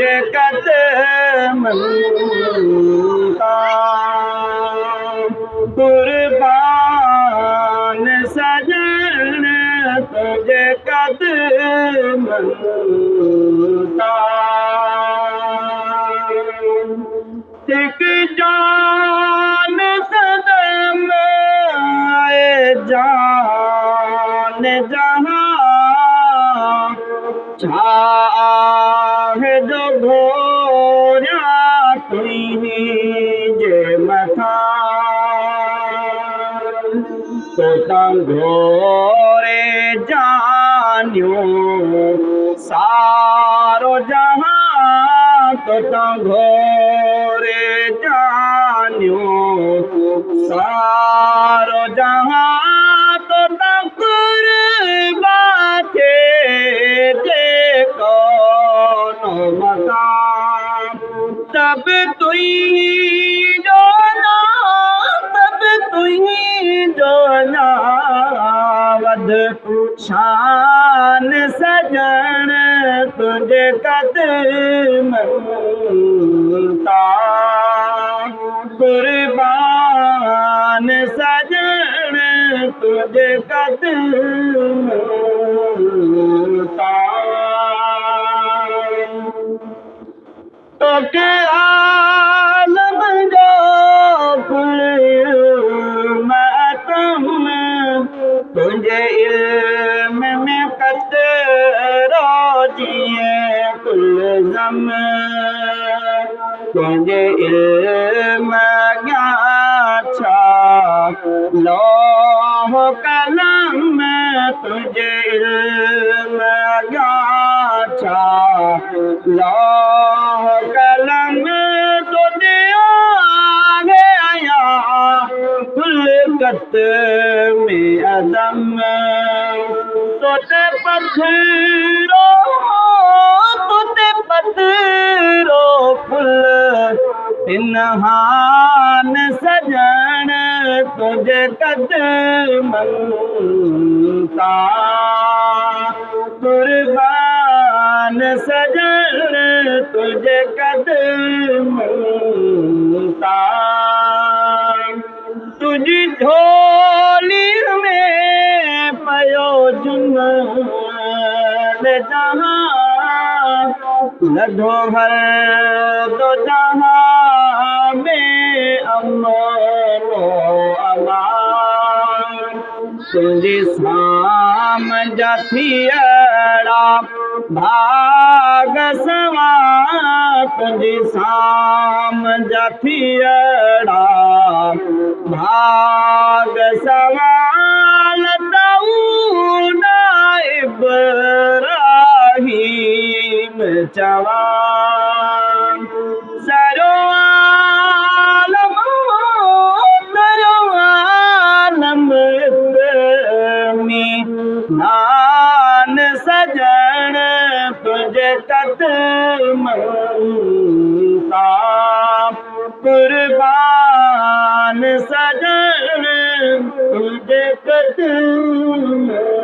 तुझे कदमन ता कुर्बान सजन तुझे कदमन ता एक जान सदम जान जहां जो घोरा तुझे मथा तो घोरे जानियो सारो जहां तो घोरे जानियो सारो जहां तो कुर्बाते तब तुई जो ना तब तुई जो ना वध शान सजन तुझे कदमन ता कुर्बान सजन तुझे कदमन ता तोखे आलम जो कुल मातम तुझे इल्म में कतरो जिए कुल ज़म तुझे इल्म ज्ञाछा लोह कलम तुझे इल्म ज्ञाछा लोह कलम तुझे आगे आया खुलकत में अदम तुझे पत्थरो फुल इन्हान सजन तुझे कदमन ता कुर्बान सजन तुझे कदमन ता तुझी झोली में पयो जुनल जहां लधो भर दो जहां में अमनो अमान तुझी साम जथियड़ा भाग सवा तुझी साम जथियड़ा भाग सवाल दाऊदा इब्राहीम जवान सरो आलम में नान सजन तुझे कदमन ता कुर्बान सजन तुझे कदमन